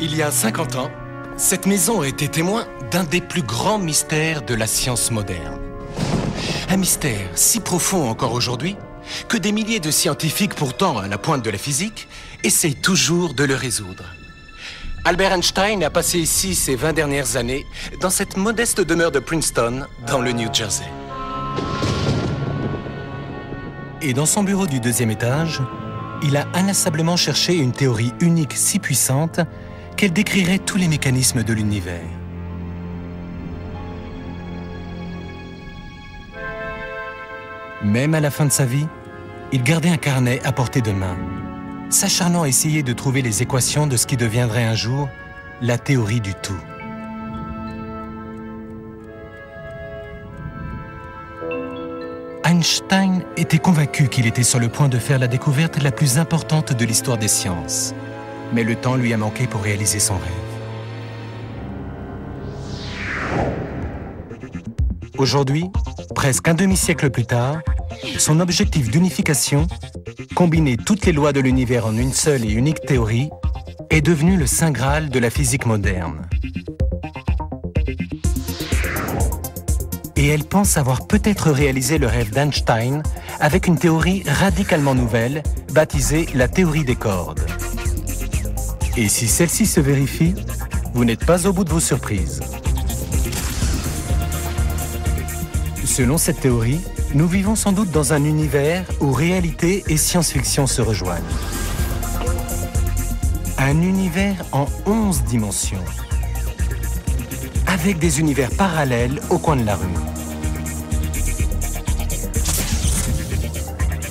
Il y a 50 ans, cette maison a été témoin d'un des plus grands mystères de la science moderne. Un mystère si profond encore aujourd'hui que des milliers de scientifiques pourtant à la pointe de la physique essayent toujours de le résoudre. Albert Einstein a passé ici ces 20 dernières années dans cette modeste demeure de Princeton, dans le New Jersey. Et dans son bureau du 2e étage, il a inlassablement cherché une théorie unique si puissante qu'elle décrirait tous les mécanismes de l'univers. Même à la fin de sa vie, il gardait un carnet à portée de main, s'acharnant à essayer de trouver les équations de ce qui deviendrait un jour la théorie du tout. Einstein était convaincu qu'il était sur le point de faire la découverte la plus importante de l'histoire des sciences. Mais le temps lui a manqué pour réaliser son rêve. Aujourd'hui, presque un demi-siècle plus tard, son objectif d'unification, combiner toutes les lois de l'univers en une seule et unique théorie, est devenu le saint graal de la physique moderne. Et elle pense avoir peut-être réalisé le rêve d'Einstein avec une théorie radicalement nouvelle, baptisée la théorie des cordes. Et si celle-ci se vérifie, vous n'êtes pas au bout de vos surprises. Selon cette théorie, nous vivons sans doute dans un univers où réalité et science-fiction se rejoignent. Un univers en 11 dimensions, avec des univers parallèles au coin de la rue.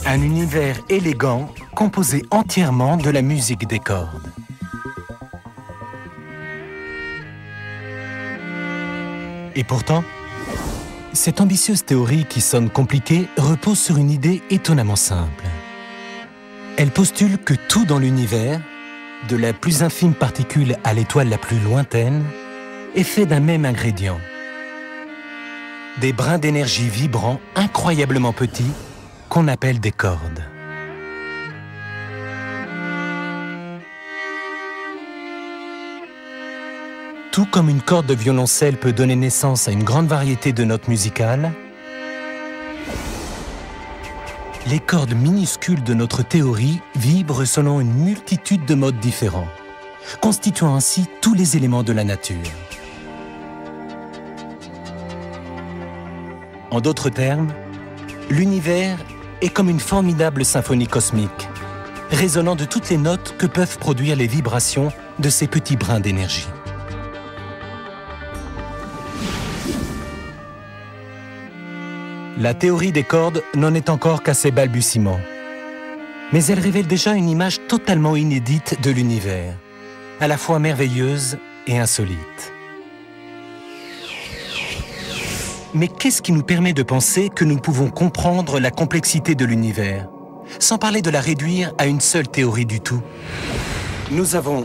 Un univers élégant, composé entièrement de la musique des cordes. Et pourtant, cette ambitieuse théorie qui sonne compliquée repose sur une idée étonnamment simple. Elle postule que tout dans l'univers, de la plus infime particule à l'étoile la plus lointaine, est fait d'un même ingrédient. Des brins d'énergie vibrants incroyablement petits qu'on appelle des cordes. Tout comme une corde de violoncelle peut donner naissance à une grande variété de notes musicales, les cordes minuscules de notre théorie vibrent selon une multitude de modes différents, constituant ainsi tous les éléments de la nature. En d'autres termes, l'univers est comme une formidable symphonie cosmique, résonnant de toutes les notes que peuvent produire les vibrations de ces petits brins d'énergie. La théorie des cordes n'en est encore qu'à ses balbutiements. Mais elle révèle déjà une image totalement inédite de l'univers, à la fois merveilleuse et insolite. Mais qu'est-ce qui nous permet de penser que nous pouvons comprendre la complexité de l'univers, sans parler de la réduire à une seule théorie du tout? Nous avons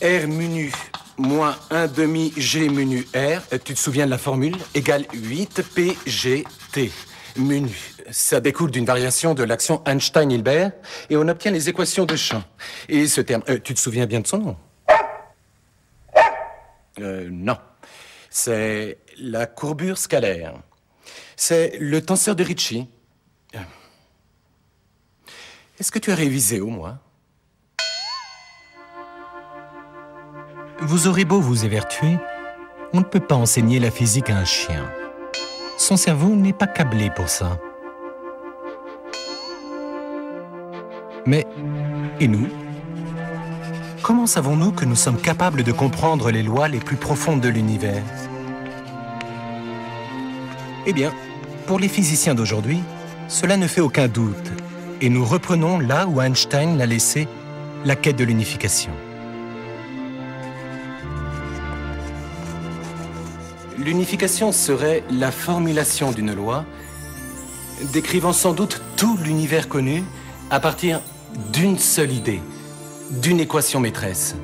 R menu moins 1 demi G menu R, tu te souviens de la formule, égale 8 PGT. Menu, ça découle d'une variation de l'action Einstein-Hilbert et on obtient les équations de champ. Et ce terme, tu te souviens bien de son nom? Non. C'est la courbure scalaire. C'est le tenseur de Ricci. Est-ce que tu as révisé au moins? Vous aurez beau vous évertuer, on ne peut pas enseigner la physique à un chien. Son cerveau n'est pas câblé pour ça. Mais, et nous? Comment savons-nous que nous sommes capables de comprendre les lois les plus profondes de l'univers? Eh bien, pour les physiciens d'aujourd'hui, cela ne fait aucun doute, et nous reprenons là où Einstein l'a laissé, la quête de l'unification. L'unification serait la formulation d'une loi décrivant sans doute tout l'univers connu à partir d'une seule idée, d'une équation maîtresse.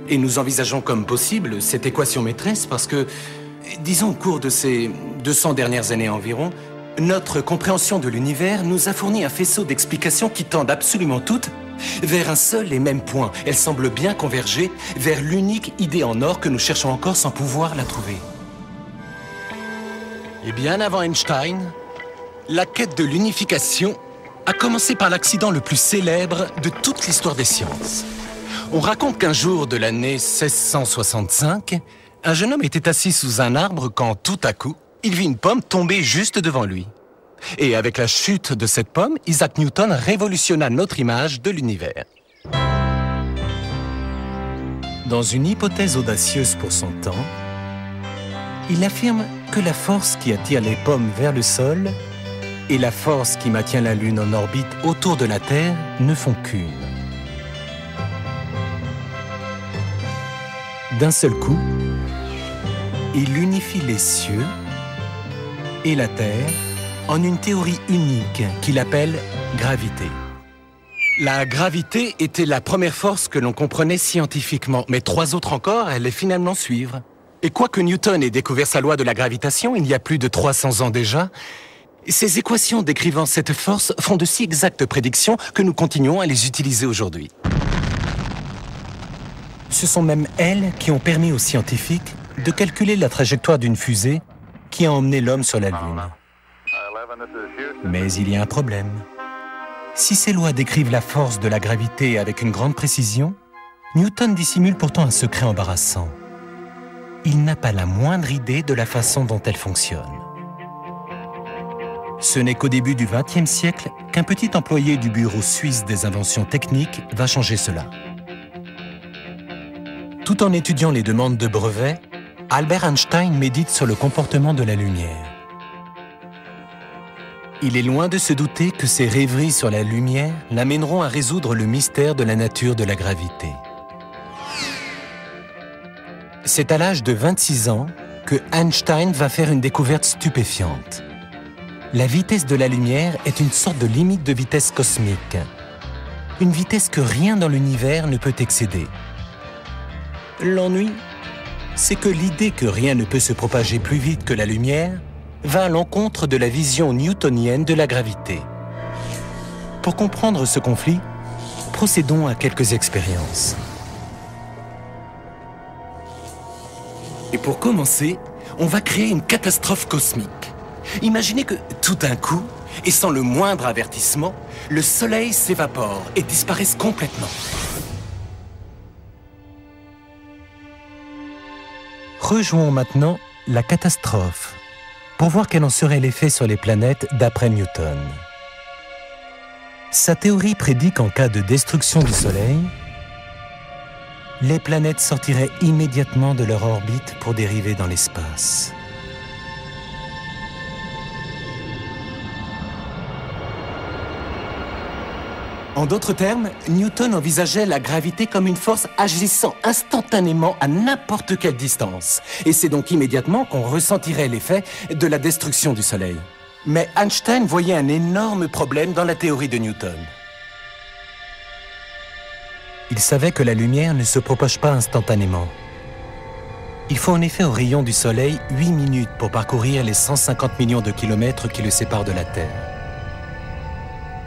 Et nous envisageons comme possible cette équation maîtresse parce que, disons au cours de ces 200 dernières années environ, notre compréhension de l'univers nous a fourni un faisceau d'explications qui tendent absolument toutes vers un seul et même point. Elles semblent bien converger vers l'unique idée en or que nous cherchons encore sans pouvoir la trouver. Et bien avant Einstein, la quête de l'unification a commencé par l'accident le plus célèbre de toute l'histoire des sciences. On raconte qu'un jour de l'année 1665, un jeune homme était assis sous un arbre quand tout à coup, il vit une pomme tomber juste devant lui. Et avec la chute de cette pomme, Isaac Newton révolutionna notre image de l'univers. Dans une hypothèse audacieuse pour son temps, il affirme que la force qui attire les pommes vers le sol et la force qui maintient la Lune en orbite autour de la Terre ne font qu'une. D'un seul coup, il unifie les cieux et la Terre en une théorie unique qu'il appelle gravité. La gravité était la première force que l'on comprenait scientifiquement, mais 3 autres encore allaient finalement suivre. Et quoique Newton ait découvert sa loi de la gravitation il y a plus de 300 ans déjà, ces équations décrivant cette force font de si exactes prédictions que nous continuons à les utiliser aujourd'hui. Ce sont même elles qui ont permis aux scientifiques de calculer la trajectoire d'une fusée qui a emmené l'homme sur la Lune. Mais il y a un problème. Si ces lois décrivent la force de la gravité avec une grande précision, Newton dissimule pourtant un secret embarrassant. Il n'a pas la moindre idée de la façon dont elle fonctionne. Ce n'est qu'au début du XXe siècle qu'un petit employé du Bureau suisse des inventions techniques va changer cela. Tout en étudiant les demandes de brevets, Albert Einstein médite sur le comportement de la lumière. Il est loin de se douter que ses rêveries sur la lumière l'amèneront à résoudre le mystère de la nature de la gravité. C'est à l'âge de 26 ans que Einstein va faire une découverte stupéfiante. La vitesse de la lumière est une sorte de limite de vitesse cosmique. Une vitesse que rien dans l'univers ne peut excéder. L'ennui, c'est que l'idée que rien ne peut se propager plus vite que la lumière va à l'encontre de la vision newtonienne de la gravité. Pour comprendre ce conflit, procédons à quelques expériences. Et pour commencer, on va créer une catastrophe cosmique. Imaginez que, tout d'un coup, et sans le moindre avertissement, le Soleil s'évapore et disparaisse complètement. Rejoignons maintenant la catastrophe, pour voir quel en serait l'effet sur les planètes d'après Newton. Sa théorie prédit qu'en cas de destruction du Soleil, les planètes sortiraient immédiatement de leur orbite pour dériver dans l'espace. En d'autres termes, Newton envisageait la gravité comme une force agissant instantanément à n'importe quelle distance. Et c'est donc immédiatement qu'on ressentirait l'effet de la destruction du Soleil. Mais Einstein voyait un énorme problème dans la théorie de Newton. Il savait que la lumière ne se propage pas instantanément. Il faut en effet aux rayons du Soleil 8 minutes pour parcourir les 150 millions de kilomètres qui le séparent de la Terre.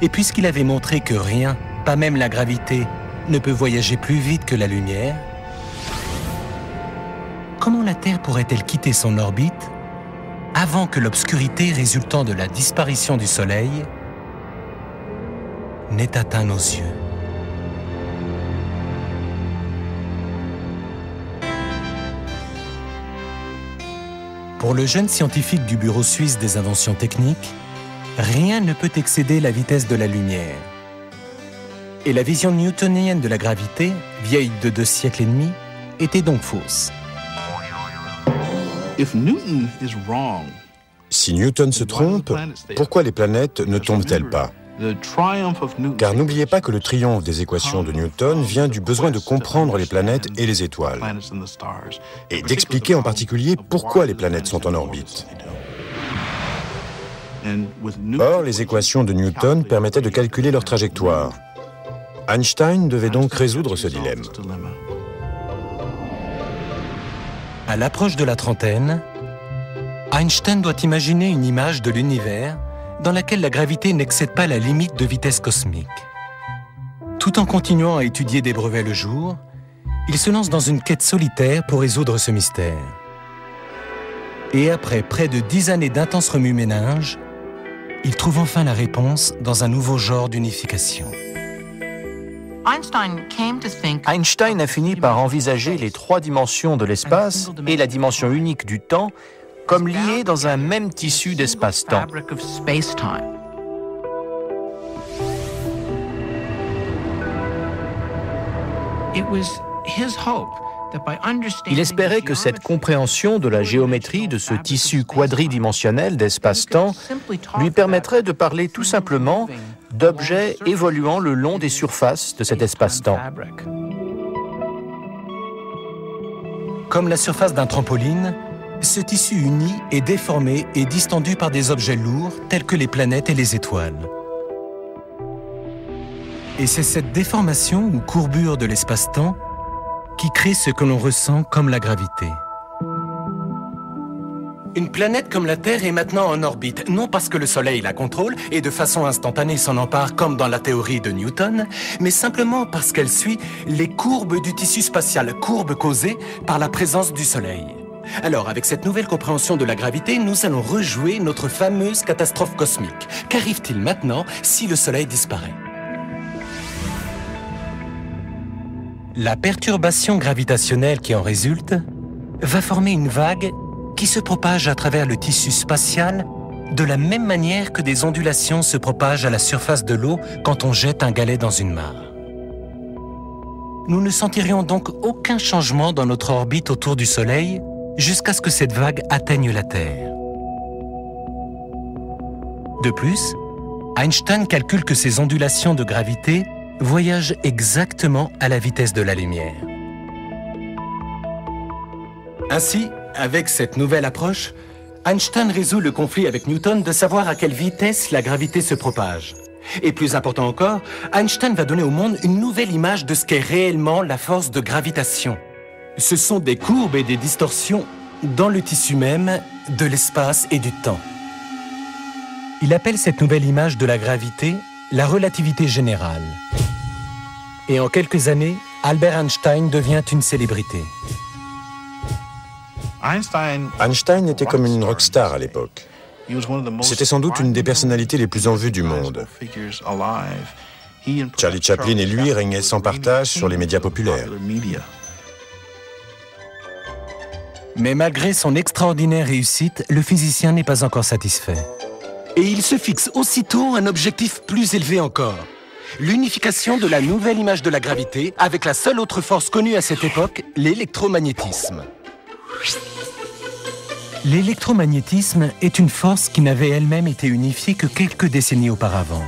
Et puisqu'il avait montré que rien, pas même la gravité, ne peut voyager plus vite que la lumière, comment la Terre pourrait-elle quitter son orbite avant que l'obscurité résultant de la disparition du Soleil n'ait atteint nos yeux? Pour le jeune scientifique du Bureau suisse des inventions techniques, rien ne peut excéder la vitesse de la lumière. Et la vision newtonienne de la gravité, vieille de 2 siècles et demi, était donc fausse. Si Newton se trompe, pourquoi les planètes ne tombent-elles pas? Car n'oubliez pas que le triomphe des équations de Newton vient du besoin de comprendre les planètes et les étoiles, et d'expliquer en particulier pourquoi les planètes sont en orbite. Or, les équations de Newton permettaient de calculer leur trajectoire. Einstein devait donc résoudre ce dilemme. À l'approche de la trentaine, Einstein doit imaginer une image de l'univers dans laquelle la gravité n'excède pas la limite de vitesse cosmique. Tout en continuant à étudier des brevets le jour, il se lance dans une quête solitaire pour résoudre ce mystère. Et après près de 10 années d'intense remue-ménage, il trouve enfin la réponse dans un nouveau genre d'unification. Einstein a fini par envisager les 3 dimensions de l'espace et la dimension unique du temps comme liées dans un même tissu d'espace-temps. Il espérait que cette compréhension de la géométrie de ce tissu quadridimensionnel d'espace-temps lui permettrait de parler tout simplement d'objets évoluant le long des surfaces de cet espace-temps. Comme la surface d'un trampoline, ce tissu uni est déformé et distendu par des objets lourds tels que les planètes et les étoiles. Et c'est cette déformation ou courbure de l'espace-temps qui crée ce que l'on ressent comme la gravité. Une planète comme la Terre est maintenant en orbite, non parce que le Soleil la contrôle et de façon instantanée s'en empare comme dans la théorie de Newton, mais simplement parce qu'elle suit les courbes du tissu spatial, courbes causées par la présence du Soleil. Alors, avec cette nouvelle compréhension de la gravité, nous allons rejouer notre fameuse catastrophe cosmique. Qu'arrive-t-il maintenant si le Soleil disparaît ? La perturbation gravitationnelle qui en résulte va former une vague qui se propage à travers le tissu spatial de la même manière que des ondulations se propagent à la surface de l'eau quand on jette un galet dans une mare. Nous ne sentirions donc aucun changement dans notre orbite autour du Soleil jusqu'à ce que cette vague atteigne la Terre. De plus, Einstein calcule que ces ondulations de gravité voyagent exactement à la vitesse de la lumière. Ainsi, avec cette nouvelle approche, Einstein résout le conflit avec Newton de savoir à quelle vitesse la gravité se propage. Et plus important encore, Einstein va donner au monde une nouvelle image de ce qu'est réellement la force de gravitation. Ce sont des courbes et des distorsions dans le tissu même de l'espace et du temps. Il appelle cette nouvelle image de la gravité la relativité générale. Et en quelques années, Albert Einstein devient une célébrité. Einstein était comme une rockstar à l'époque. C'était sans doute une des personnalités les plus en vue du monde. Charlie Chaplin et lui régnaient sans partage sur les médias populaires. Mais malgré son extraordinaire réussite, le physicien n'est pas encore satisfait. Et il se fixe aussitôt un objectif plus élevé encore. L'unification de la nouvelle image de la gravité avec la seule autre force connue à cette époque, l'électromagnétisme. L'électromagnétisme est une force qui n'avait elle-même été unifiée que quelques décennies auparavant.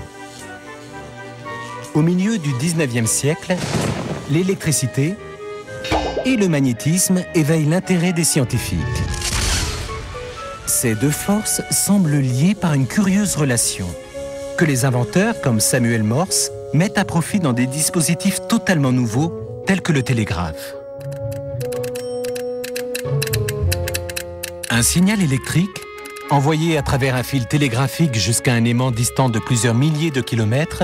Au milieu du 19e siècle, l'électricité et le magnétisme éveillent l'intérêt des scientifiques. Ces deux forces semblent liées par une curieuse relation, que les inventeurs, comme Samuel Morse, mettent à profit dans des dispositifs totalement nouveaux, tels que le télégraphe. Un signal électrique, envoyé à travers un fil télégraphique jusqu'à un aimant distant de plusieurs milliers de kilomètres,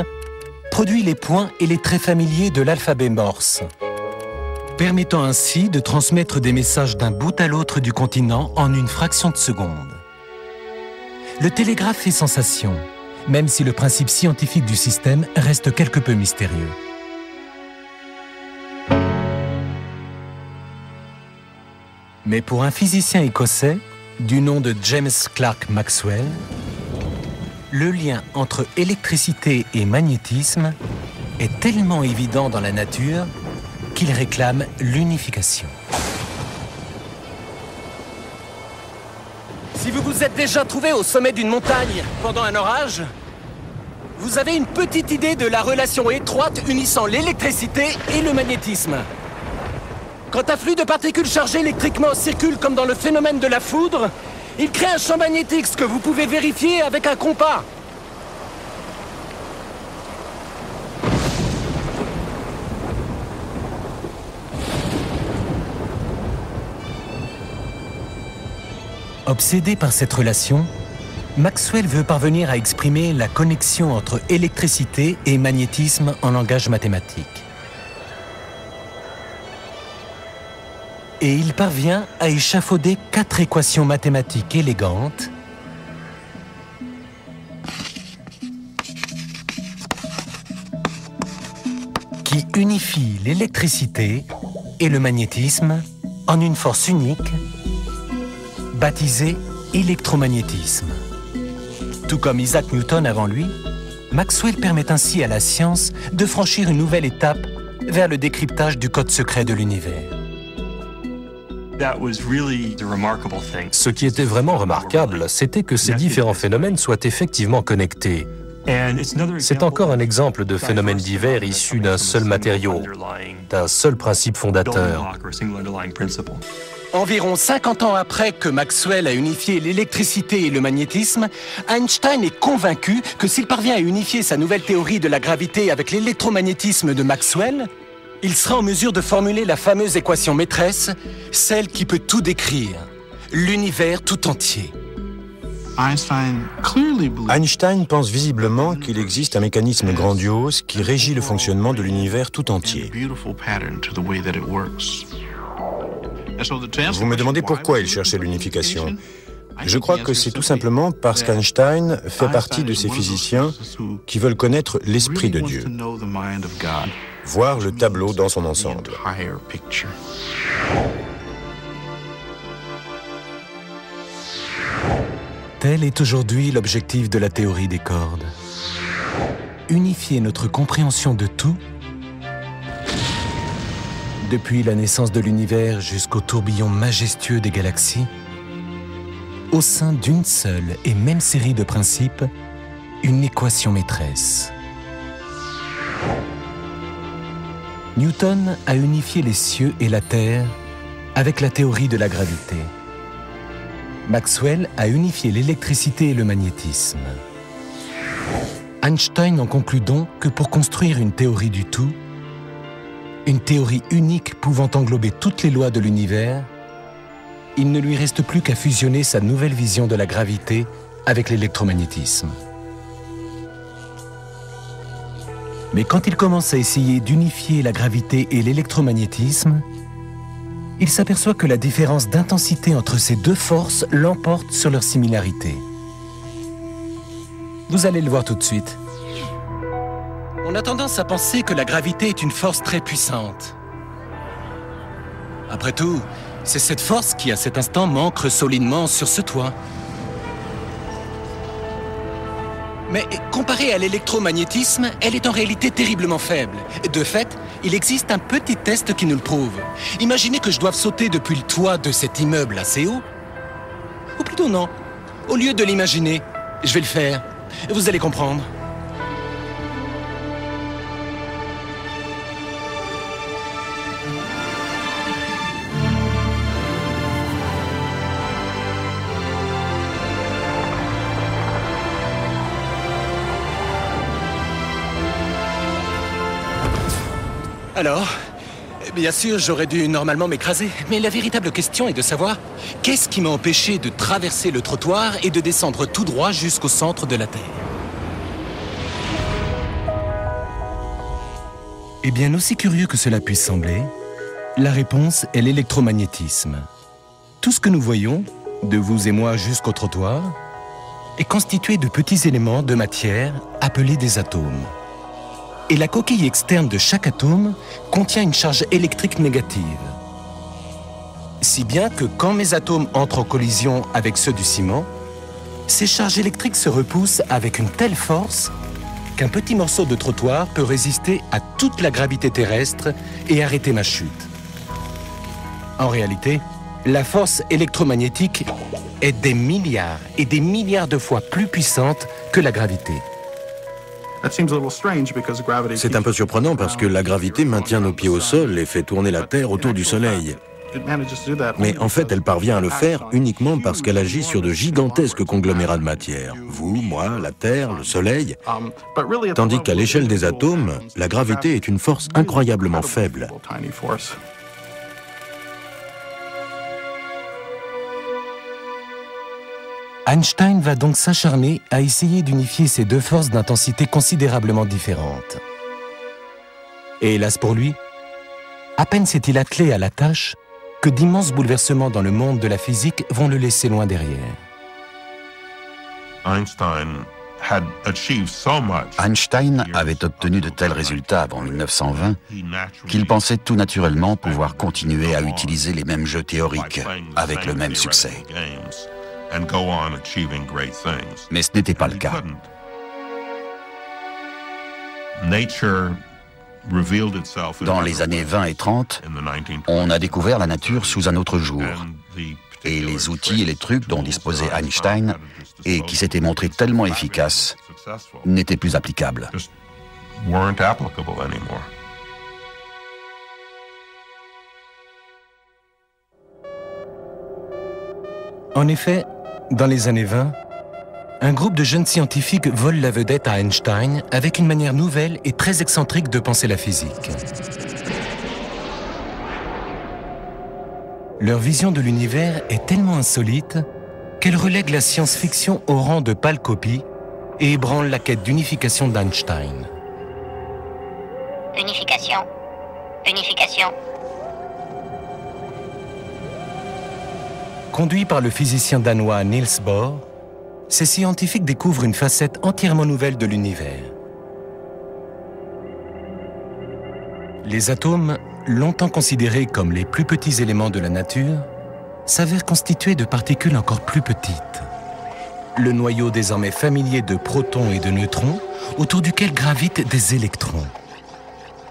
produit les points et les traits familiers de l'alphabet Morse, permettant ainsi de transmettre des messages d'un bout à l'autre du continent en une fraction de seconde. Le télégraphe fait sensation, même si le principe scientifique du système reste quelque peu mystérieux. Mais pour un physicien écossais, du nom de James Clerk Maxwell, le lien entre électricité et magnétisme est tellement évident dans la nature qu'il réclame l'unification. Si vous vous êtes déjà trouvé au sommet d'une montagne pendant un orage, vous avez une petite idée de la relation étroite unissant l'électricité et le magnétisme. Quand un flux de particules chargées électriquement circule comme dans le phénomène de la foudre, il crée un champ magnétique, ce que vous pouvez vérifier avec un compas. Obsédé par cette relation, Maxwell veut parvenir à exprimer la connexion entre électricité et magnétisme en langage mathématique. Et il parvient à échafauder 4 équations mathématiques élégantes qui unifient l'électricité et le magnétisme en une force unique baptisée électromagnétisme. Tout comme Isaac Newton avant lui, Maxwell permet ainsi à la science de franchir une nouvelle étape vers le décryptage du code secret de l'univers. Ce qui était vraiment remarquable, c'était que ces différents phénomènes soient effectivement connectés. C'est encore un exemple de phénomène divers issu d'un seul matériau, d'un seul principe fondateur. Environ 50 ans après que Maxwell a unifié l'électricité et le magnétisme, Einstein est convaincu que s'il parvient à unifier sa nouvelle théorie de la gravité avec l'électromagnétisme de Maxwell, il sera en mesure de formuler la fameuse équation maîtresse, celle qui peut tout décrire, l'univers tout entier. Einstein pense visiblement qu'il existe un mécanisme grandiose qui régit le fonctionnement de l'univers tout entier. Vous me demandez pourquoi il cherchait l'unification. Je crois que c'est tout simplement parce qu'Einstein fait partie de ces physiciens qui veulent connaître l'esprit de Dieu, voir le tableau dans son ensemble. Tel est aujourd'hui l'objectif de la théorie des cordes. Unifier notre compréhension de tout, depuis la naissance de l'univers jusqu'au tourbillon majestueux des galaxies, au sein d'une seule et même série de principes, une équation maîtresse. Newton a unifié les cieux et la terre avec la théorie de la gravité. Maxwell a unifié l'électricité et le magnétisme. Einstein en conclut donc que pour construire une théorie du tout, une théorie unique pouvant englober toutes les lois de l'univers, il ne lui reste plus qu'à fusionner sa nouvelle vision de la gravité avec l'électromagnétisme. Mais quand il commence à essayer d'unifier la gravité et l'électromagnétisme, il s'aperçoit que la différence d'intensité entre ces deux forces l'emporte sur leur similarité. Vous allez le voir tout de suite. On a tendance à penser que la gravité est une force très puissante. Après tout, c'est cette force qui, à cet instant, m'ancre solidement sur ce toit. Mais comparée à l'électromagnétisme, elle est en réalité terriblement faible. De fait, il existe un petit test qui nous le prouve. Imaginez que je doive sauter depuis le toit de cet immeuble assez haut. Ou plutôt non. Au lieu de l'imaginer, je vais le faire. Vous allez comprendre. Alors, bien sûr, j'aurais dû normalement m'écraser, mais la véritable question est de savoir qu'est-ce qui m'a empêché de traverser le trottoir et de descendre tout droit jusqu'au centre de la Terre. Eh bien, aussi curieux que cela puisse sembler, la réponse est l'électromagnétisme. Tout ce que nous voyons, de vous et moi jusqu'au trottoir, est constitué de petits éléments de matière appelés des atomes. Et la coquille externe de chaque atome contient une charge électrique négative. Si bien que quand mes atomes entrent en collision avec ceux du ciment, ces charges électriques se repoussent avec une telle force qu'un petit morceau de trottoir peut résister à toute la gravité terrestre et arrêter ma chute. En réalité, la force électromagnétique est des milliards et des milliards de fois plus puissante que la gravité. C'est un peu surprenant parce que la gravité maintient nos pieds au sol et fait tourner la Terre autour du Soleil. Mais en fait, elle parvient à le faire uniquement parce qu'elle agit sur de gigantesques conglomérats de matière. Vous, moi, la Terre, le Soleil. Tandis qu'à l'échelle des atomes, la gravité est une force incroyablement faible. Einstein va donc s'acharner à essayer d'unifier ces deux forces d'intensité considérablement différentes. Et hélas pour lui, à peine s'est-il attelé à la tâche que d'immenses bouleversements dans le monde de la physique vont le laisser loin derrière. Einstein avait obtenu de tels résultats avant 1920 qu'il pensait tout naturellement pouvoir continuer à utiliser les mêmes jeux théoriques avec le même succès. Mais ce n'était pas le cas. Dans les années 20 et 30, on a découvert la nature sous un autre jour. Et les outils et les trucs dont disposait Einstein, et qui s'étaient montrés tellement efficaces, n'étaient plus applicables. En effet, dans les années 20, un groupe de jeunes scientifiques vole la vedette à Einstein avec une manière nouvelle et très excentrique de penser la physique. Leur vision de l'univers est tellement insolite qu'elle relègue la science-fiction au rang de pâle copie et ébranle la quête d'unification d'Einstein. Unification. Unification. Conduits par le physicien danois Niels Bohr, ces scientifiques découvrent une facette entièrement nouvelle de l'univers. Les atomes, longtemps considérés comme les plus petits éléments de la nature, s'avèrent constitués de particules encore plus petites. Le noyau désormais familier de protons et de neutrons, autour duquel gravitent des électrons.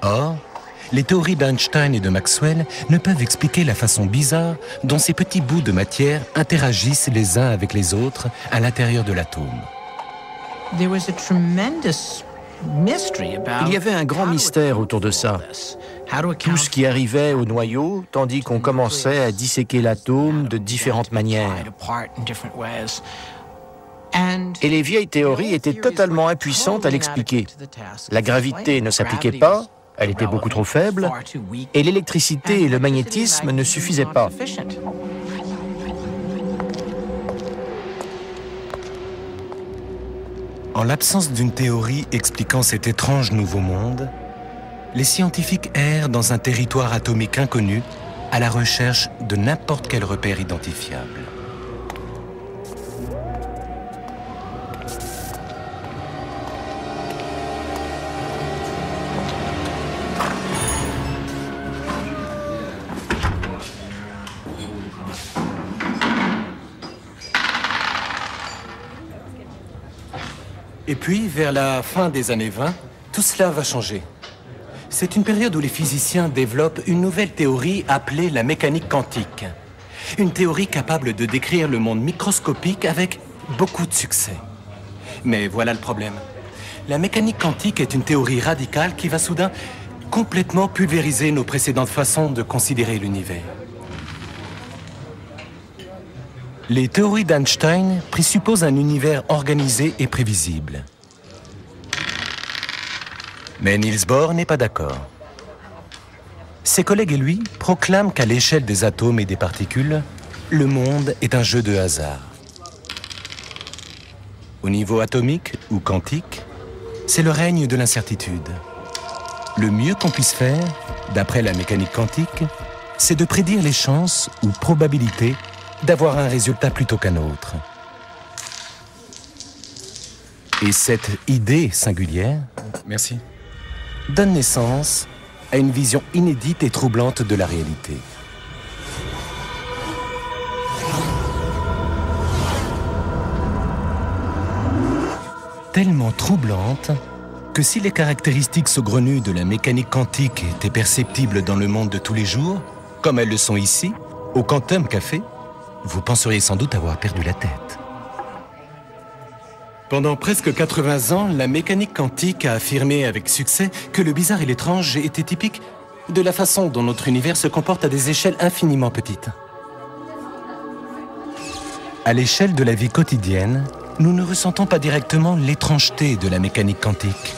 Or, les théories d'Einstein et de Maxwell ne peuvent expliquer la façon bizarre dont ces petits bouts de matière interagissent les uns avec les autres à l'intérieur de l'atome. Il y avait un grand mystère autour de ça. Tout ce qui arrivait au noyau, tandis qu'on commençait à disséquer l'atome de différentes manières. Et les vieilles théories étaient totalement impuissantes à l'expliquer. La gravité ne s'appliquait pas, elle était beaucoup trop faible, et l'électricité et le magnétisme ne suffisaient pas. En l'absence d'une théorie expliquant cet étrange nouveau monde, les scientifiques errent dans un territoire atomique inconnu à la recherche de n'importe quel repère identifiable. Et puis, vers la fin des années 20, tout cela va changer. C'est une période où les physiciens développent une nouvelle théorie appelée la mécanique quantique. Une théorie capable de décrire le monde microscopique avec beaucoup de succès. Mais voilà le problème. La mécanique quantique est une théorie radicale qui va soudain complètement pulvériser nos précédentes façons de considérer l'univers. Les théories d'Einstein présupposent un univers organisé et prévisible. Mais Niels Bohr n'est pas d'accord. Ses collègues et lui proclament qu'à l'échelle des atomes et des particules, le monde est un jeu de hasard. Au niveau atomique ou quantique, c'est le règne de l'incertitude. Le mieux qu'on puisse faire, d'après la mécanique quantique, c'est de prédire les chances ou probabilités d'avoir un résultat plutôt qu'un autre. Et cette idée singulière, merci, donne naissance à une vision inédite et troublante de la réalité. Tellement troublante que si les caractéristiques saugrenues de la mécanique quantique étaient perceptibles dans le monde de tous les jours, comme elles le sont ici, au Quantum Café, vous penseriez sans doute avoir perdu la tête. Pendant presque 80 ans, la mécanique quantique a affirmé avec succès que le bizarre et l'étrange était typique de la façon dont notre univers se comporte à des échelles infiniment petites. À l'échelle de la vie quotidienne, nous ne ressentons pas directement l'étrangeté de la mécanique quantique.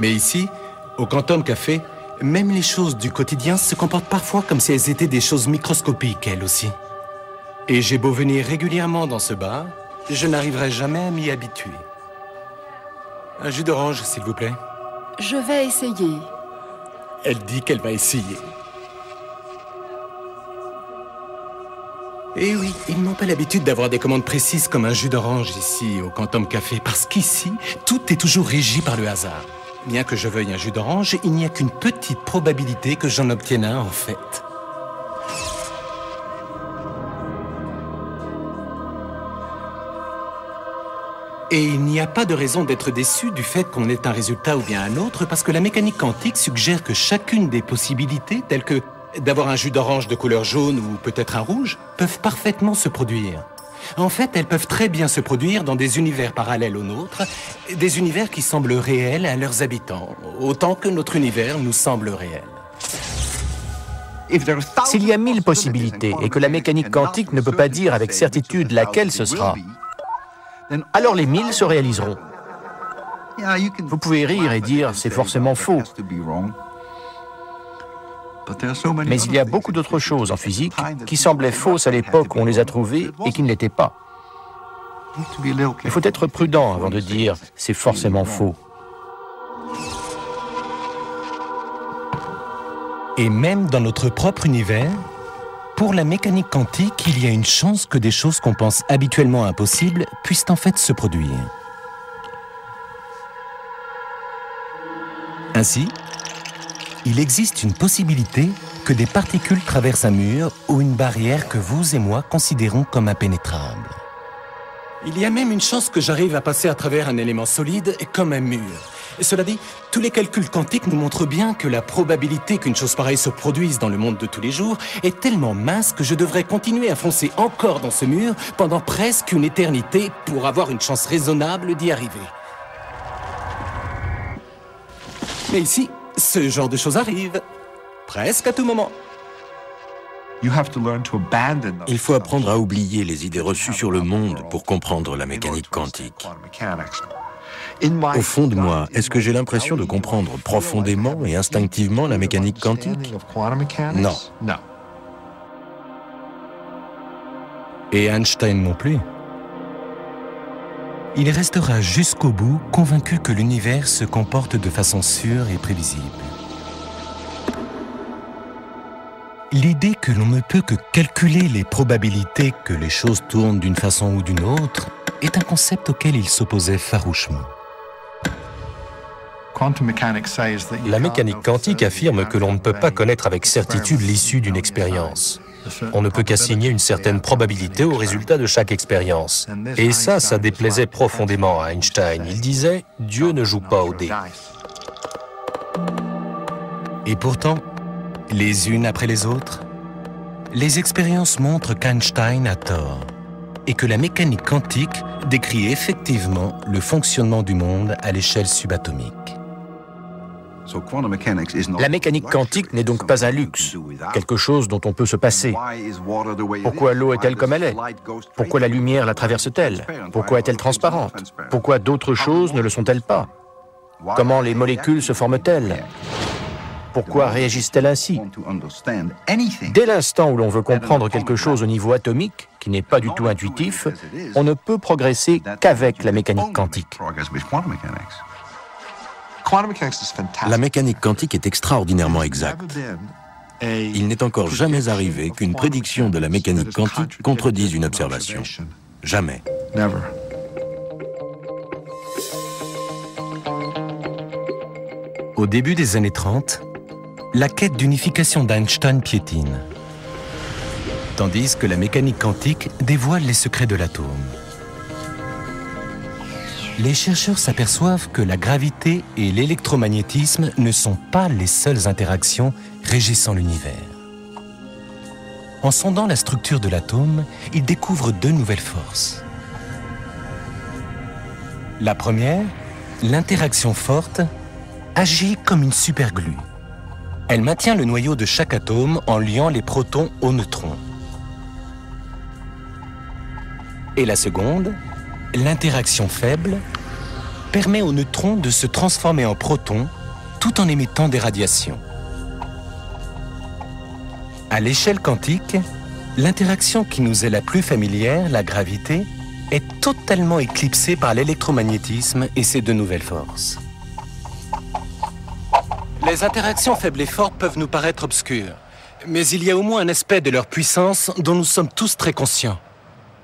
Mais ici, au Quantum Café, même les choses du quotidien se comportent parfois comme si elles étaient des choses microscopiques, elles aussi. Et j'ai beau venir régulièrement dans ce bar, je n'arriverai jamais à m'y habituer. Un jus d'orange, s'il vous plaît. Je vais essayer. Elle dit qu'elle va essayer. Et oui, ils n'ont pas l'habitude d'avoir des commandes précises comme un jus d'orange ici, au Quantum Café, parce qu'ici, tout est toujours régi par le hasard. Bien que je veuille un jus d'orange, il n'y a qu'une petite probabilité que j'en obtienne un, en fait. Et il n'y a pas de raison d'être déçu du fait qu'on ait un résultat ou bien un autre, parce que la mécanique quantique suggère que chacune des possibilités, telles que d'avoir un jus d'orange de couleur jaune ou peut-être un rouge, peuvent parfaitement se produire. En fait, elles peuvent très bien se produire dans des univers parallèles aux nôtres, des univers qui semblent réels à leurs habitants, autant que notre univers nous semble réel. S'il y a 1000 possibilités et que la mécanique quantique ne peut pas dire avec certitude laquelle ce sera, alors les 1000 se réaliseront. Vous pouvez rire et dire c'est forcément faux. Mais il y a beaucoup d'autres choses en physique qui semblaient fausses à l'époque où on les a trouvées et qui ne l'étaient pas. Il faut être prudent avant de dire c'est forcément faux. Et même dans notre propre univers, pour la mécanique quantique, il y a une chance que des choses qu'on pense habituellement impossibles puissent en fait se produire. Ainsi, il existe une possibilité que des particules traversent un mur ou une barrière que vous et moi considérons comme impénétrable. Il y a même une chance que j'arrive à passer à travers un élément solide comme un mur. Et cela dit, tous les calculs quantiques nous montrent bien que la probabilité qu'une chose pareille se produise dans le monde de tous les jours est tellement mince que je devrais continuer à foncer encore dans ce mur pendant presque une éternité pour avoir une chance raisonnable d'y arriver. Mais ici, ce genre de choses arrive, presque à tout moment. Il faut apprendre à oublier les idées reçues sur le monde pour comprendre la mécanique quantique. Au fond de moi, est-ce que j'ai l'impression de comprendre profondément et instinctivement la mécanique quantique? Non. Et Einstein non plus. Il restera jusqu'au bout convaincu que l'univers se comporte de façon sûre et prévisible. L'idée que l'on ne peut que calculer les probabilités que les choses tournent d'une façon ou d'une autre est un concept auquel il s'opposait farouchement. La mécanique quantique affirme que l'on ne peut pas connaître avec certitude l'issue d'une expérience. On ne peut qu'assigner une certaine probabilité au résultat de chaque expérience. Et ça déplaisait profondément à Einstein. Il disait « Dieu ne joue pas au dé ». Et pourtant, les unes après les autres, les expériences montrent qu'Einstein a tort et que la mécanique quantique décrit effectivement le fonctionnement du monde à l'échelle subatomique. La mécanique quantique n'est donc pas un luxe, quelque chose dont on peut se passer. Pourquoi l'eau est-elle comme elle est? Pourquoi la lumière la traverse-t-elle? Pourquoi est-elle transparente? Pourquoi d'autres choses ne le sont-elles pas? Comment les molécules se forment-elles? Pourquoi réagissent-elles ainsi? Dès l'instant où l'on veut comprendre quelque chose au niveau atomique, qui n'est pas du tout intuitif, on ne peut progresser qu'avec la mécanique quantique. La mécanique quantique est extraordinairement exacte. Il n'est encore jamais arrivé qu'une prédiction de la mécanique quantique contredise une observation. Jamais. Au début des années 30, la quête d'unification d'Einstein piétine, tandis que la mécanique quantique dévoile les secrets de l'atome. Les chercheurs s'aperçoivent que la gravité et l'électromagnétisme ne sont pas les seules interactions régissant l'univers. En sondant la structure de l'atome, ils découvrent deux nouvelles forces. La première, l'interaction forte, agit comme une superglue. Elle maintient le noyau de chaque atome en liant les protons aux neutrons. Et la seconde, l'interaction faible, permet aux neutrons de se transformer en protons tout en émettant des radiations. À l'échelle quantique, l'interaction qui nous est la plus familière, la gravité, est totalement éclipsée par l'électromagnétisme et ses deux nouvelles forces. Les interactions faibles et fortes peuvent nous paraître obscures, mais il y a au moins un aspect de leur puissance dont nous sommes tous très conscients.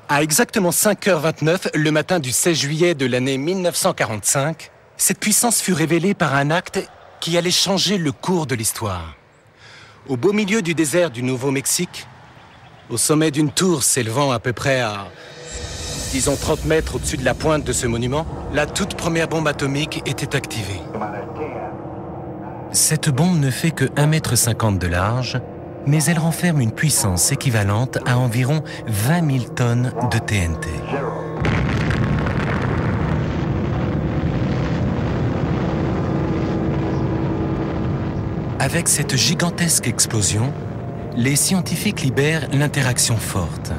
À exactement 5h29, le matin du 16 juillet de l'année 1945, cette puissance fut révélée par un acte qui allait changer le cours de l'histoire. Au beau milieu du désert du Nouveau-Mexique, au sommet d'une tour s'élevant à peu près à, disons 30 mètres au-dessus de la pointe de ce monument, la toute première bombe atomique était activée. Cette bombe ne fait que 1,50 m de large, mais elle renferme une puissance équivalente à environ 20 000 tonnes de TNT. Avec cette gigantesque explosion, les scientifiques libèrent l'interaction forte,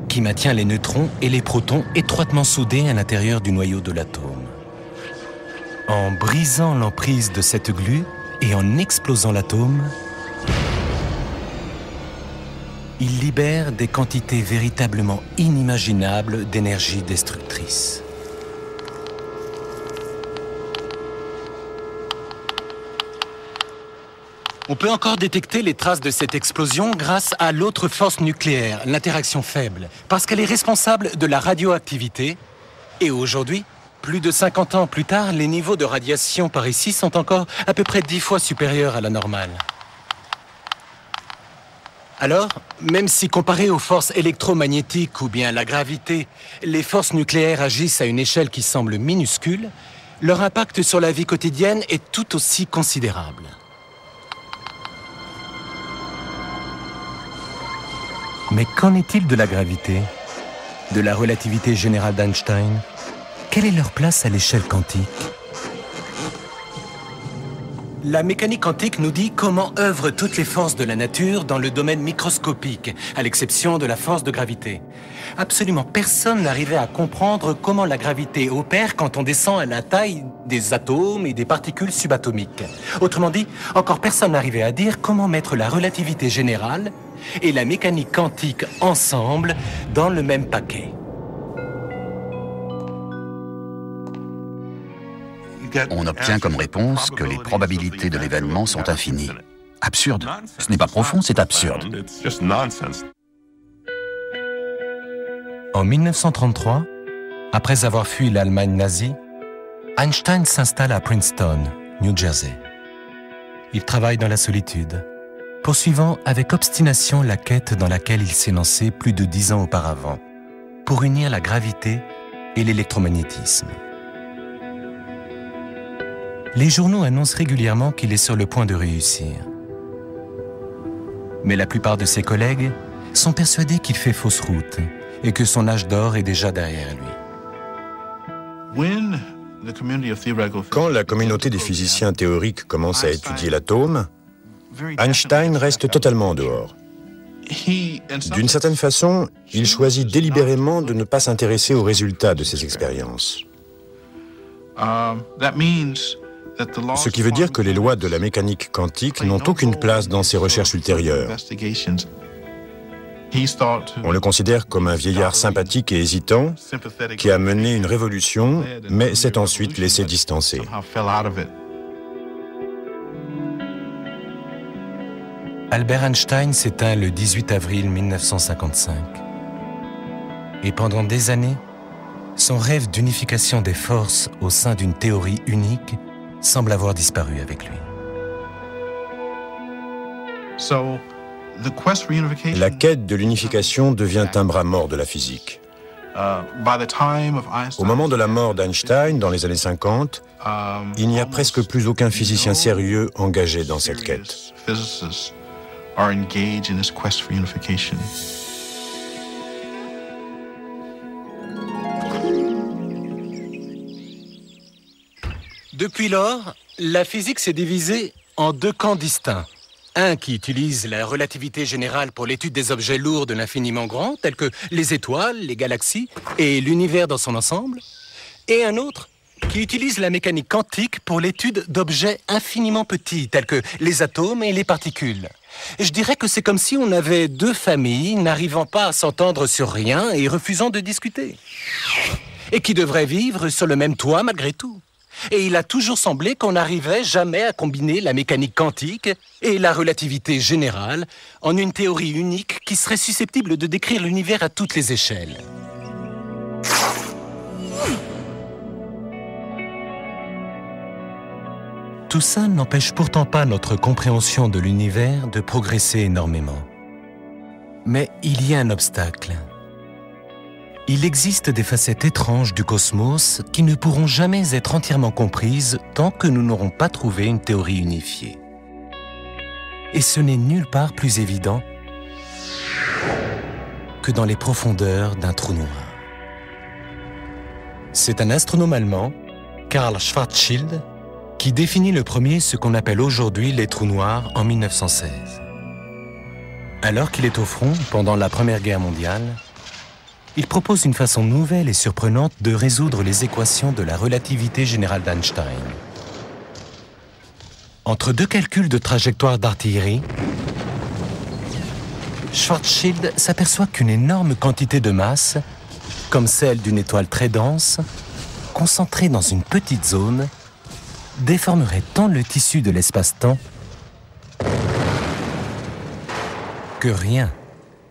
qui maintient les neutrons et les protons étroitement soudés à l'intérieur du noyau de l'atome. En brisant l'emprise de cette glue et en explosant l'atome, il libère des quantités véritablement inimaginables d'énergie destructrice. On peut encore détecter les traces de cette explosion grâce à l'autre force nucléaire, l'interaction faible, parce qu'elle est responsable de la radioactivité. Et aujourd'hui, plus de 50 ans plus tard, les niveaux de radiation par ici sont encore à peu près 10 fois supérieurs à la normale. Alors, même si comparé aux forces électromagnétiques ou bien la gravité, les forces nucléaires agissent à une échelle qui semble minuscule, leur impact sur la vie quotidienne est tout aussi considérable. Mais qu'en est-il de la gravité, de la relativité générale d'Einstein? Quelle est leur place à l'échelle quantique? La mécanique quantique nous dit comment œuvrent toutes les forces de la nature dans le domaine microscopique, à l'exception de la force de gravité. Absolument personne n'arrivait à comprendre comment la gravité opère quand on descend à la taille des atomes et des particules subatomiques. Autrement dit, encore personne n'arrivait à dire comment mettre la relativité générale et la mécanique quantique ensemble dans le même paquet. On obtient comme réponse que les probabilités de l'événement sont infinies. Absurde. Ce n'est pas profond, c'est absurde. En 1933, après avoir fui l'Allemagne nazie, Einstein s'installe à Princeton, New Jersey. Il travaille dans la solitude, poursuivant avec obstination la quête dans laquelle il s'est lancé plus de 10 ans auparavant, pour unir la gravité et l'électromagnétisme. Les journaux annoncent régulièrement qu'il est sur le point de réussir. Mais la plupart de ses collègues sont persuadés qu'il fait fausse route et que son âge d'or est déjà derrière lui. Quand la communauté des physiciens théoriques commence à étudier l'atome, Einstein reste totalement en dehors. D'une certaine façon, il choisit délibérément de ne pas s'intéresser aux résultats de ses expériences. Ce qui veut dire que les lois de la mécanique quantique n'ont aucune place dans ses recherches ultérieures. On le considère comme un vieillard sympathique et hésitant qui a mené une révolution, mais s'est ensuite laissé distancer. Albert Einstein s'éteint le 18 avril 1955. Et pendant des années, son rêve d'unification des forces au sein d'une théorie unique semble avoir disparu avec lui. La quête de l'unification devient un bras mort de la physique. Au moment de la mort d'Einstein, dans les années 50, il n'y a presque plus aucun physicien sérieux engagé dans cette quête. Depuis lors, la physique s'est divisée en deux camps distincts. Un qui utilise la relativité générale pour l'étude des objets lourds de l'infiniment grand, tels que les étoiles, les galaxies et l'univers dans son ensemble. Et un autre qui utilise la mécanique quantique pour l'étude d'objets infiniment petits, tels que les atomes et les particules. Je dirais que c'est comme si on avait deux familles n'arrivant pas à s'entendre sur rien et refusant de discuter. Et qui devraient vivre sur le même toit malgré tout. Et il a toujours semblé qu'on n'arrivait jamais à combiner la mécanique quantique et la relativité générale en une théorie unique qui serait susceptible de décrire l'univers à toutes les échelles. Tout ça n'empêche pourtant pas notre compréhension de l'univers de progresser énormément. Mais il y a un obstacle. Il existe des facettes étranges du cosmos qui ne pourront jamais être entièrement comprises tant que nous n'aurons pas trouvé une théorie unifiée. Et ce n'est nulle part plus évident que dans les profondeurs d'un trou noir. C'est un astronome allemand, Karl Schwarzschild, qui définit le premier ce qu'on appelle aujourd'hui les trous noirs en 1916. Alors qu'il est au front pendant la Première Guerre mondiale, il propose une façon nouvelle et surprenante de résoudre les équations de la relativité générale d'Einstein. Entre deux calculs de trajectoire d'artillerie, Schwarzschild s'aperçoit qu'une énorme quantité de masse, comme celle d'une étoile très dense, concentrée dans une petite zone, déformerait tant le tissu de l'espace-temps que rien,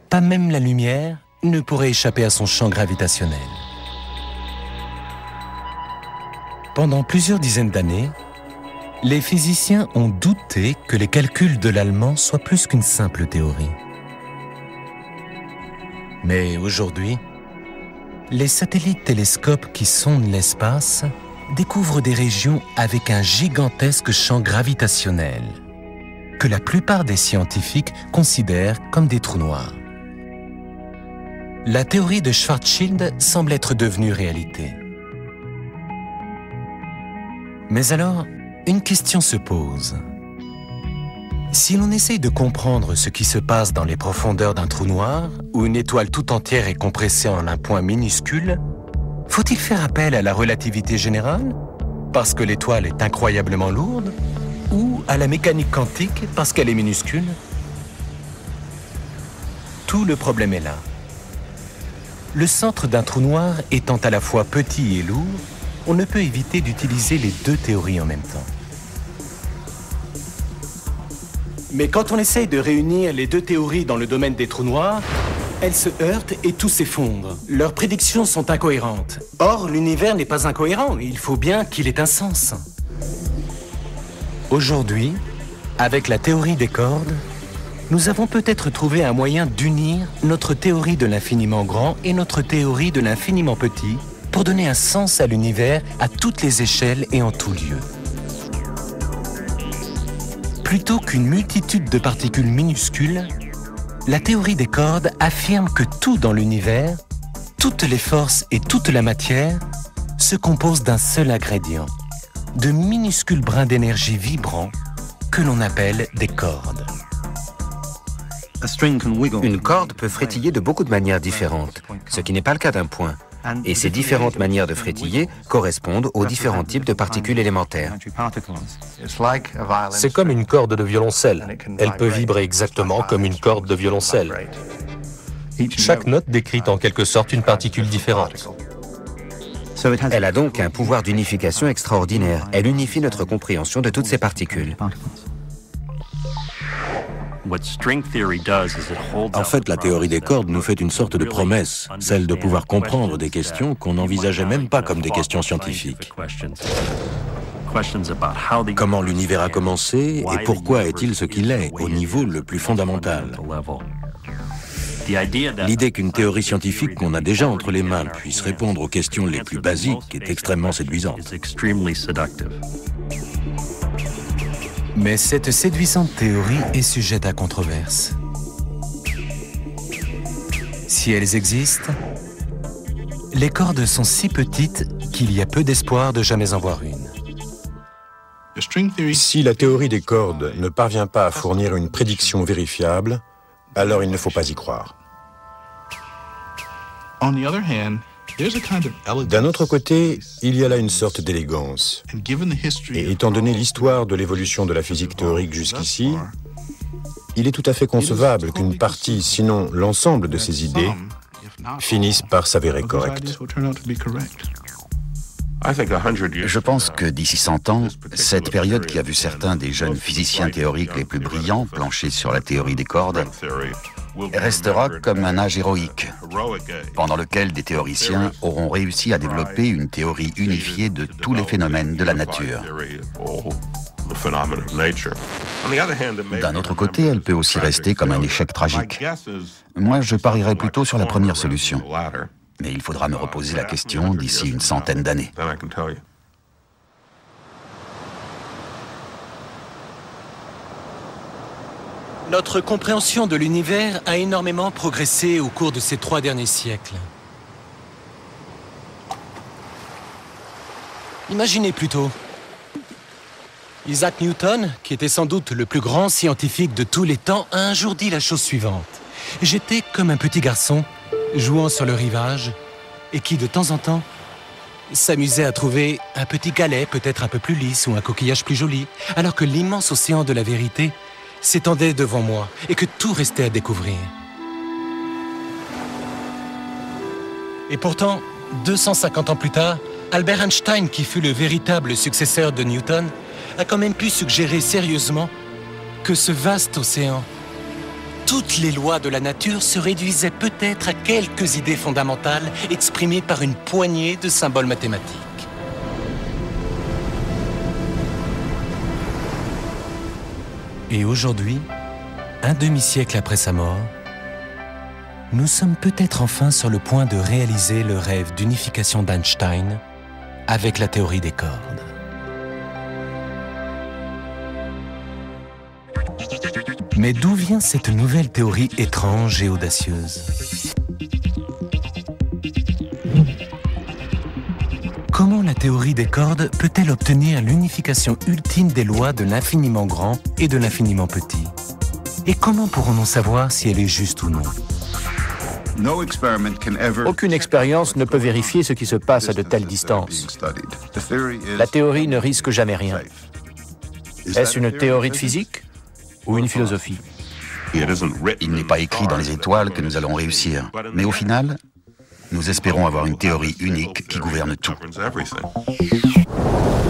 pas même la lumière, ne pourrait échapper à son champ gravitationnel. Pendant plusieurs dizaines d'années, les physiciens ont douté que les calculs de l'allemand soient plus qu'une simple théorie. Mais aujourd'hui, les satellites télescopes qui sondent l'espace découvrent des régions avec un gigantesque champ gravitationnel que la plupart des scientifiques considèrent comme des trous noirs. La théorie de Schwarzschild semble être devenue réalité. Mais alors, une question se pose. Si l'on essaye de comprendre ce qui se passe dans les profondeurs d'un trou noir, où une étoile tout entière est compressée en un point minuscule, faut-il faire appel à la relativité générale, parce que l'étoile est incroyablement lourde, ou à la mécanique quantique, parce qu'elle est minuscule? Tout le problème est là. Le centre d'un trou noir étant à la fois petit et lourd, on ne peut éviter d'utiliser les deux théories en même temps. Mais quand on essaye de réunir les deux théories dans le domaine des trous noirs, elles se heurtent et tout s'effondre. Leurs prédictions sont incohérentes. Or, l'univers n'est pas incohérent, il faut bien qu'il ait un sens. Aujourd'hui, avec la théorie des cordes, nous avons peut-être trouvé un moyen d'unir notre théorie de l'infiniment grand et notre théorie de l'infiniment petit pour donner un sens à l'univers à toutes les échelles et en tout lieu. Plutôt qu'une multitude de particules minuscules, la théorie des cordes affirme que tout dans l'univers, toutes les forces et toute la matière, se composent d'un seul ingrédient, de minuscules brins d'énergie vibrants que l'on appelle des cordes. Une corde peut frétiller de beaucoup de manières différentes, ce qui n'est pas le cas d'un point. Et ces différentes manières de frétiller correspondent aux différents types de particules élémentaires. C'est comme une corde de violoncelle. Elle peut vibrer exactement comme une corde de violoncelle. Chaque note décrit en quelque sorte une particule différente. Elle a donc un pouvoir d'unification extraordinaire. Elle unifie notre compréhension de toutes ces particules. En fait, la théorie des cordes nous fait une sorte de promesse, celle de pouvoir comprendre des questions qu'on n'envisageait même pas comme des questions scientifiques. Comment l'univers a commencé et pourquoi est-il ce qu'il est, au niveau le plus fondamental. L'idée qu'une théorie scientifique qu'on a déjà entre les mains puisse répondre aux questions les plus basiques est extrêmement séduisante. Mais cette séduisante théorie est sujette à controverse. Si elles existent, les cordes sont si petites qu'il y a peu d'espoir de jamais en voir une. Si la théorie des cordes ne parvient pas à fournir une prédiction vérifiable, alors il ne faut pas y croire. D'un autre côté, il y a là une sorte d'élégance. Et étant donné l'histoire de l'évolution de la physique théorique jusqu'ici, il est tout à fait concevable qu'une partie, sinon l'ensemble de ces idées, finissent par s'avérer correctes. Je pense que d'ici 100 ans, cette période qui a vu certains des jeunes physiciens théoriques les plus brillants plancher sur la théorie des cordes restera comme un âge héroïque, pendant lequel des théoriciens auront réussi à développer une théorie unifiée de tous les phénomènes de la nature. D'un autre côté, elle peut aussi rester comme un échec tragique. Moi, je parierais plutôt sur la première solution. Mais il faudra me reposer la question d'ici une centaine d'années. Notre compréhension de l'univers a énormément progressé au cours de ces 3 derniers siècles. Imaginez plutôt. Isaac Newton, qui était sans doute le plus grand scientifique de tous les temps, a un jour dit la chose suivante. J'étais comme un petit garçon, jouant sur le rivage, et qui, de temps en temps, s'amusait à trouver un petit galet peut-être un peu plus lisse ou un coquillage plus joli, alors que l'immense océan de la vérité s'étendait devant moi et que tout restait à découvrir. Et pourtant, 250 ans plus tard, Albert Einstein, qui fut le véritable successeur de Newton, a quand même pu suggérer sérieusement que ce vaste océan, toutes les lois de la nature se réduisaient peut-être à quelques idées fondamentales exprimées par une poignée de symboles mathématiques. Et aujourd'hui, un demi-siècle après sa mort, nous sommes peut-être enfin sur le point de réaliser le rêve d'unification d'Einstein avec la théorie des cordes. Mais d'où vient cette nouvelle théorie étrange et audacieuse? Comment la théorie des cordes peut-elle obtenir l'unification ultime des lois de l'infiniment grand et de l'infiniment petit? Et comment pourrons-nous savoir si elle est juste ou non? Aucune expérience ne peut vérifier ce qui se passe à de telles distances. La théorie ne risque jamais rien. Est-ce une théorie de physique ou une philosophie? Il n'est pas écrit dans les étoiles que nous allons réussir. Mais au final, nous espérons avoir une théorie unique qui gouverne tout.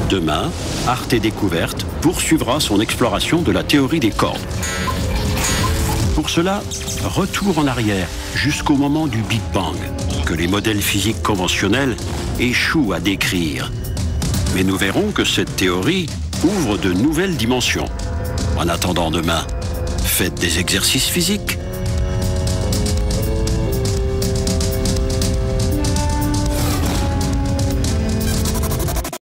Demain, Arte Découverte poursuivra son exploration de la théorie des cordes. Pour cela, retour en arrière jusqu'au moment du Big Bang, que les modèles physiques conventionnels échouent à décrire. Mais nous verrons que cette théorie ouvre de nouvelles dimensions. En attendant demain, faites des exercices physiques,